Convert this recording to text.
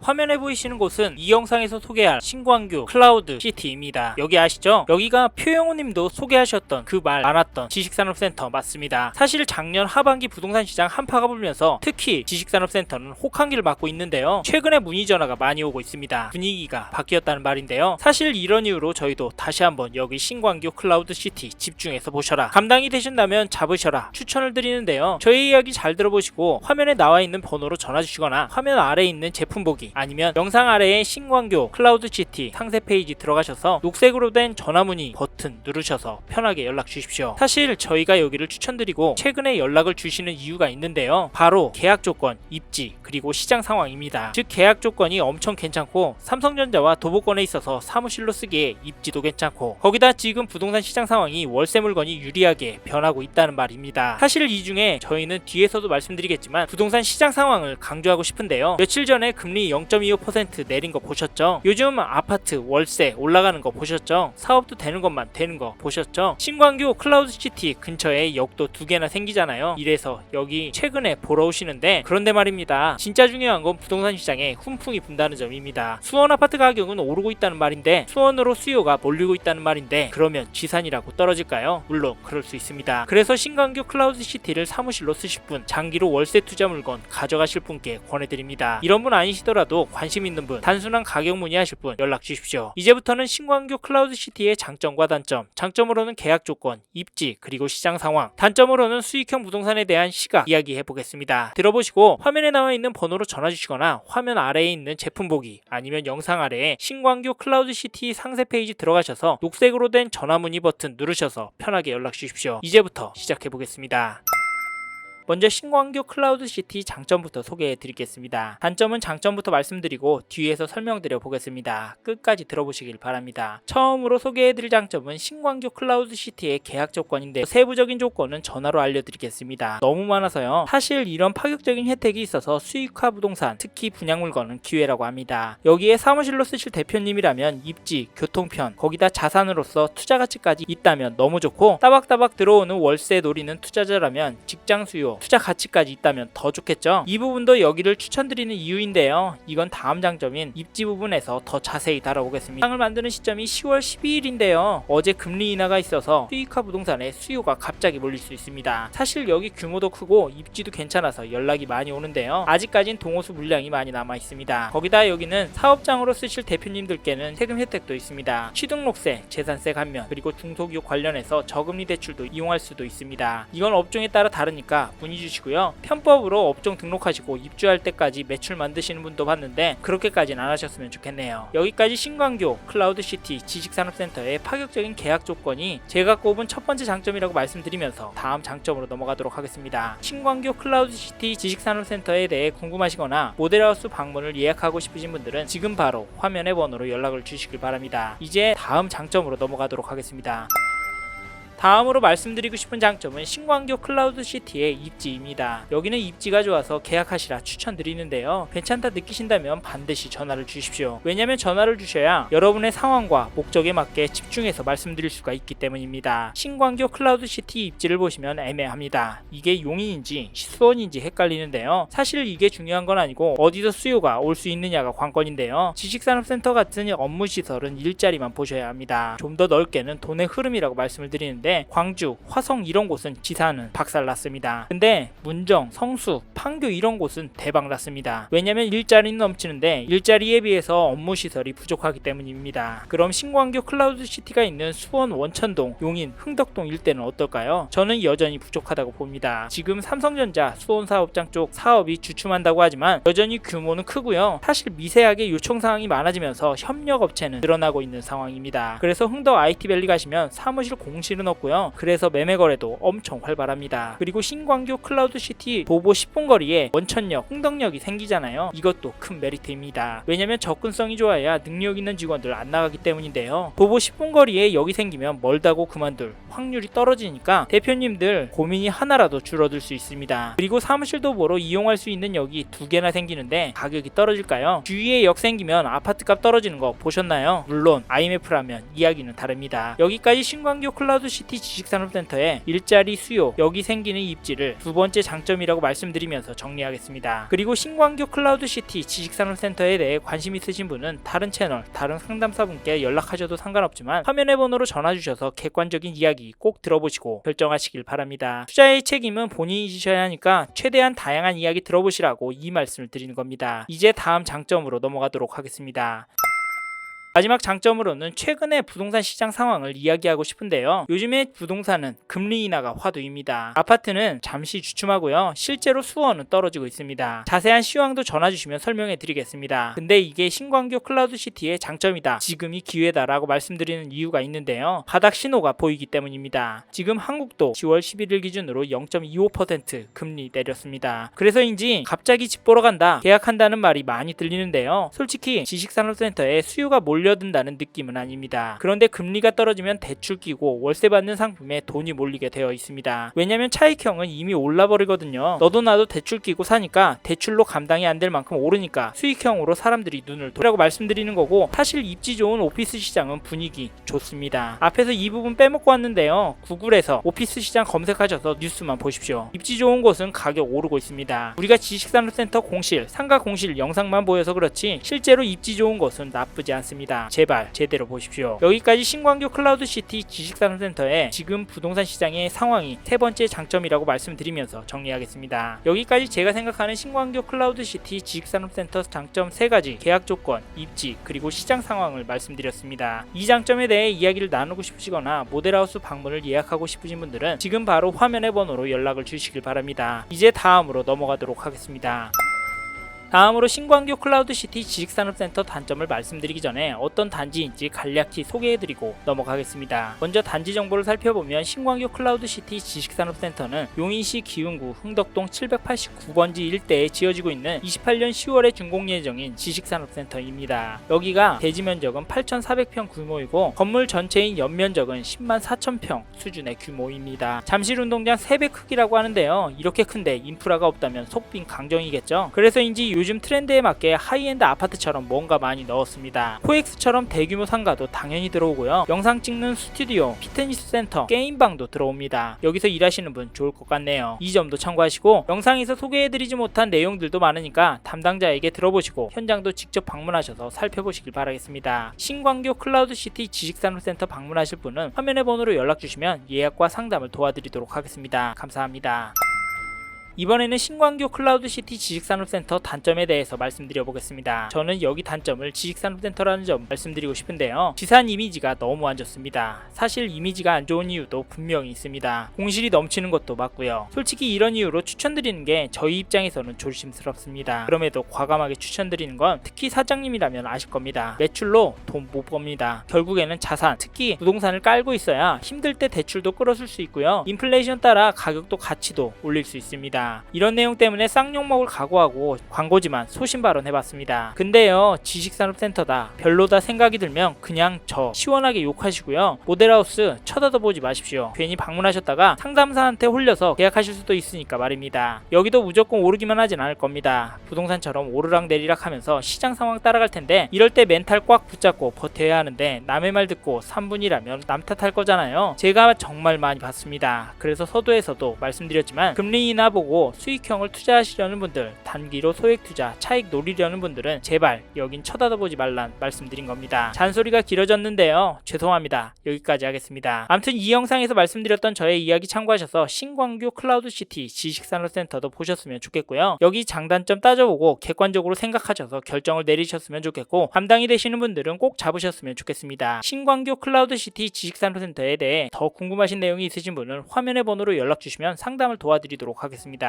화면에 보이시는 곳은 이 영상에서 소개할 신광교 클라우드 시티입니다. 여기 아시죠? 여기가 표영호님도 소개하셨던 그 말 많았던 지식산업센터 맞습니다. 사실 작년 하반기 부동산 시장 한파가 불면서 특히 지식산업센터는 혹한기를 맞고 있는데요. 최근에 문의 전화가 많이 오고 있습니다. 분위기가 바뀌었다는 말인데요. 사실 이런 이유로 저희도 다시 한번 여기 신광교 클라우드 시티 집중해서 보셔라, 감당이 되신다면 잡으셔라 추천을 드리는데요. 저희 이야기 잘 들어보시고 화면에 나와 있는 번호로 전화 주시거나 화면 아래에 있는 제품 보기 아니면 영상 아래에 신광교 클라우드 시티 상세 페이지 들어가셔서 녹색으로 된 전화 문의 버튼 누르셔서 편하게 연락 주십시오. 사실 저희가 여기를 추천드리고 최근에 연락을 주시는 이유가 있는데요. 바로 계약 조건, 입지, 그리고 시장 상황입니다. 즉 계약 조건이 엄청 괜찮고 삼성전자와 도보권에 있어서 사무실로 쓰기에 입지도 괜찮고 거기다 지금 부동산 시장 상황이 월세 물건이 유리하게 변하고 있다는 말입니다. 사실 이 중에 저희는 뒤에서도 말씀드리겠지만 부동산 시장 상황을 강조하고 싶은데요. 며칠 전에 금리 0.25% 내린 거 보셨죠? 요즘 아파트 월세 올라가는 거 보셨죠? 사업도 되는 것만 되는 거 보셨죠? 신광교 클라우드 시티 근처에 역도 2개나 생기잖아요. 이래서 여기 최근에 보러 오시는데, 그런데 말입니다. 진짜 중요한 건 부동산 시장에 훈풍이 분다는 점입니다. 수원 아파트 가격은 오르고 있다는 말인데 수원으로 수요가 몰리고 있다는 말인데 그러면 지산이라고 떨어질까요? 물론 그럴 수 있습니다. 그래서 신광교 클라우드 시티를 사무실로 쓰실 분, 장기로 월세 투자 물건 가져가실 분께 권해드립니다. 이런 분 아니시더라도 관심 있는 분, 단순한 가격 문의하실 분 연락 주십시오. 이제부터는 신광교 클라우드 시티의 장점과 단점, 장점으로는 계약 조건, 입지, 그리고 시장 상황, 단점으로는 수익형 부동산에 대한 시각 이야기해 보겠습니다. 들어보시고 화면에 나와 있는 번호로 전화 주시거나 화면 아래에 있는 제품 보기 아니면 영상 아래에 신광교 클라우드 시티 상세 페이지 들어가셔서 녹색으로 된 전화 문의 버튼 누르셔서 편하게 연락 주십시오. 이제부터 시작해 보겠습니다. 먼저 신광교 클라우드 시티 장점부터 소개해 드리겠습니다. 단점은 장점부터 말씀드리고 뒤에서 설명드려 보겠습니다. 끝까지 들어보시길 바랍니다. 처음으로 소개해 드릴 장점은 신광교 클라우드 시티의 계약 조건인데 세부적인 조건은 전화로 알려드리겠습니다. 너무 많아서요. 사실 이런 파격적인 혜택이 있어서 수익화 부동산, 특히 분양 물건은 기회라고 합니다. 여기에 사무실로 쓰실 대표님이라면 입지, 교통편, 거기다 자산으로서 투자 가치까지 있다면 너무 좋고, 따박따박 들어오는 월세 노리는 투자자라면 직장 수요, 투자 가치까지 있다면 더 좋겠죠. 이 부분도 여기를 추천드리는 이유인데요. 이건 다음 장점인 입지 부분에서 더 자세히 다뤄보겠습니다. 상을 만드는 시점이 10월 12일인데요. 어제 금리 인하가 있어서 수익화 부동산에 수요가 갑자기 몰릴 수 있습니다. 사실 여기 규모도 크고 입지도 괜찮아서 연락이 많이 오는데요. 아직까진 동호수 물량이 많이 남아 있습니다. 거기다 여기는 사업장으로 쓰실 대표님들께는 세금 혜택도 있습니다. 취등록세, 재산세 감면, 그리고 중소기업 관련해서 저금리 대출도 이용할 수도 있습니다. 이건 업종에 따라 다르니까 문의 주시고요. 편법으로 업종 등록하시고 입주할 때까지 매출 만드시는 분도 봤는데 그렇게까지는 안 하셨으면 좋겠네요. 여기까지 신광교 클라우드 시티 지식산업센터의 파격적인 계약 조건이 제가 꼽은 첫 번째 장점이라고 말씀드리면서 다음 장점으로 넘어가도록 하겠습니다. 신광교 클라우드 시티 지식산업센터에 대해 궁금하시거나 모델하우스 방문을 예약하고 싶으신 분들은 지금 바로 화면의 번호로 연락을 주시길 바랍니다. 이제 다음 장점으로 넘어가도록 하겠습니다. 다음으로 말씀드리고 싶은 장점은 신광교 클라우드 시티의 입지입니다. 여기는 입지가 좋아서 계약하시라 추천드리는데요. 괜찮다 느끼신다면 반드시 전화를 주십시오. 왜냐면 전화를 주셔야 여러분의 상황과 목적에 맞게 집중해서 말씀드릴 수가 있기 때문입니다. 신광교 클라우드 시티 입지를 보시면 애매합니다. 이게 용인인지 수원인지 헷갈리는데요. 사실 이게 중요한 건 아니고 어디서 수요가 올 수 있느냐가 관건인데요. 지식산업센터 같은 업무시설은 일자리만 보셔야 합니다. 좀 더 넓게는 돈의 흐름이라고 말씀을 드리는데 광주, 화성 이런 곳은 지사는 박살났습니다. 근데 문정, 성수, 판교 이런 곳은 대박났습니다. 왜냐면 일자리는 넘치는데 일자리에 비해서 업무시설이 부족하기 때문입니다. 그럼 신광교 클라우드 시티가 있는 수원 원천동, 용인, 흥덕동 일대는 어떨까요? 저는 여전히 부족하다고 봅니다. 지금 삼성전자 수원 사업장 쪽 사업이 주춤한다고 하지만 여전히 규모는 크고요. 사실 미세하게 요청사항이 많아지면서 협력업체는 늘어나고 있는 상황입니다. 그래서 흥덕 IT밸리 가시면 사무실 공실은 없고요. 그래서 매매 거래도 엄청 활발합니다. 그리고 신광교 클라우드 시티 도보 10분 거리에 원천역, 흥덕역이 생기잖아요. 이것도 큰 메리트입니다. 왜냐면 접근성이 좋아야 능력 있는 직원들 안 나가기 때문인데요. 도보 10분 거리에 여기 생기면 멀다고 그만둘 확률이 떨어지니까 대표님들 고민이 하나라도 줄어들 수 있습니다. 그리고 사무실 도보로 이용할 수 있는 역이 2개나 생기는데 가격이 떨어질까요? 주위에 역 생기면 아파트값 떨어지는 거 보셨나요? 물론 IMF라면 이야기는 다릅니다. 여기까지 신광교 클라우드 시티 클라우드시티 지식산업센터의 일자리 수요, 여기 생기는 입지를 두 번째 장점이라고 말씀드리면서 정리하겠습니다. 그리고 신광교 클라우드시티 지식산업센터에 대해 관심 있으신 분은 다른 채널, 다른 상담사분께 연락하셔도 상관없지만 화면의 번호로 전화주셔서 객관적인 이야기 꼭 들어보시고 결정하시길 바랍니다. 투자의 책임은 본인이 지셔야 하니까 최대한 다양한 이야기 들어보시라고 이 말씀을 드리는 겁니다. 이제 다음 장점으로 넘어가도록 하겠습니다. 마지막 장점으로는 최근의 부동산 시장 상황을 이야기하고 싶은데요. 요즘에 부동산은 금리 인하가 화두입니다. 아파트는 잠시 주춤하고요. 실제로 수요는 떨어지고 있습니다. 자세한 시황도 전화주시면 설명해 드리겠습니다. 근데 이게 신광교 클라우드시티의 장점이다, 지금이 기회다라고 말씀드리는 이유가 있는데요. 바닥 신호가 보이기 때문입니다. 지금 한국도 10월 11일 기준으로 0.25% 금리 내렸습니다. 그래서인지 갑자기 집 보러 간다, 계약한다는 말이 많이 들리는데요. 솔직히 지식산업센터에 수요가 몰려든다는 느낌은 아닙니다. 그런데 금리가 떨어지면 대출 끼고 월세 받는 상품에 돈이 몰리게 되어 있습니다. 왜냐면 차익형은 이미 올라버리거든요. 너도 나도 대출 끼고 사니까 대출로 감당이 안 될 만큼 오르니까 수익형으로 사람들이 눈을 돌라고 말씀드리는 거고, 사실 입지 좋은 오피스 시장은 분위기 좋습니다. 앞에서 이 부분 빼먹고 왔는데요. 구글에서 오피스 시장 검색하셔서 뉴스만 보십시오. 입지 좋은 곳은 가격 오르고 있습니다. 우리가 지식산업센터 공실, 상가 공실 영상만 보여서 그렇지 실제로 입지 좋은 곳은 나쁘지 않습니다. 제발 제대로 보십시오. 여기까지 신광교 클라우드시티 지식산업센터의 지금 부동산 시장의 상황이 세 번째 장점이라고 말씀드리면서 정리하겠습니다. 여기까지 제가 생각하는 신광교 클라우드시티 지식산업센터 장점 3가지, 계약 조건, 입지, 그리고 시장 상황을 말씀드렸습니다. 이 장점에 대해 이야기를 나누고 싶으시거나 모델하우스 방문을 예약하고 싶으신 분들은 지금 바로 화면의 번호로 연락을 주시길 바랍니다. 이제 다음으로 넘어가도록 하겠습니다. 다음으로 신광교 클라우드시티 지식산업센터 단점을 말씀드리기 전에 어떤 단지인지 간략히 소개해드리고 넘어가겠습니다. 먼저 단지 정보를 살펴보면 신광교 클라우드시티 지식산업센터는 용인시 기흥구 흥덕동 789번지 일대에 지어지고 있는 28년 10월에 준공 예정인 지식산업센터입니다. 여기가 대지 면적은 8,400평 규모이고 건물 전체인 연면적은 10만 4천평 수준의 규모입니다. 잠실운동장 3배 크기라고 하는데요. 이렇게 큰데 인프라가 없다면 속빈 강정이겠죠. 그래서인지 요즘 트렌드에 맞게 하이엔드 아파트처럼 뭔가 많이 넣었습니다. 코엑스처럼 대규모 상가도 당연히 들어오고요. 영상 찍는 스튜디오, 피트니스 센터, 게임방도 들어옵니다. 여기서 일하시는 분 좋을 것 같네요. 이 점도 참고하시고, 영상에서 소개해드리지 못한 내용들도 많으니까 담당자에게 들어보시고 현장도 직접 방문하셔서 살펴보시길 바라겠습니다. 신광교 클라우드시티 지식산업센터 방문하실 분은 화면의 번호로 연락주시면 예약과 상담을 도와드리도록 하겠습니다. 감사합니다. 이번에는 신광교 클라우드시티 지식산업센터 단점에 대해서 말씀드려보겠습니다. 저는 여기 단점을 지식산업센터라는 점 말씀드리고 싶은데요. 지산 이미지가 너무 안 좋습니다. 사실 이미지가 안 좋은 이유도 분명히 있습니다. 공실이 넘치는 것도 맞고요. 솔직히 이런 이유로 추천드리는 게 저희 입장에서는 조심스럽습니다. 그럼에도 과감하게 추천드리는 건 특히 사장님이라면 아실 겁니다. 매출로 돈 못 법니다. 결국에는 자산, 특히 부동산을 깔고 있어야 힘들 때 대출도 끌어줄 수 있고요. 인플레이션 따라 가격도 가치도 올릴 수 있습니다. 이런 내용 때문에 쌍욕 먹을 각오하고 광고지만 소신 발언해봤습니다. 근데요, 지식산업센터다, 별로다 생각이 들면 그냥 저 시원하게 욕하시고요. 모델하우스 쳐다도 보지 마십시오. 괜히 방문하셨다가 상담사한테 홀려서 계약하실 수도 있으니까 말입니다. 여기도 무조건 오르기만 하진 않을 겁니다. 부동산처럼 오르락 내리락 하면서 시장 상황 따라갈 텐데, 이럴 때 멘탈 꽉 붙잡고 버텨야 하는데 남의 말 듣고 3분이라면 남 탓할 거잖아요. 제가 정말 많이 봤습니다. 그래서 서두에서도 말씀드렸지만 금리 인하 보고 수익형을 투자하시려는 분들, 단기로 소액 투자, 차익 노리려는 분들은 제발 여긴 쳐다도 보지 말란 말씀드린 겁니다. 잔소리가 길어졌는데요. 죄송합니다. 여기까지 하겠습니다. 아무튼 이 영상에서 말씀드렸던 저의 이야기 참고하셔서 신광교 클라우드시티 지식산업센터도 보셨으면 좋겠고요. 여기 장단점 따져보고 객관적으로 생각하셔서 결정을 내리셨으면 좋겠고, 담당이 되시는 분들은 꼭 잡으셨으면 좋겠습니다. 신광교 클라우드시티 지식산업센터에 대해 더 궁금하신 내용이 있으신 분은 화면의 번호로 연락 주시면 상담을 도와드리도록 하겠습니다.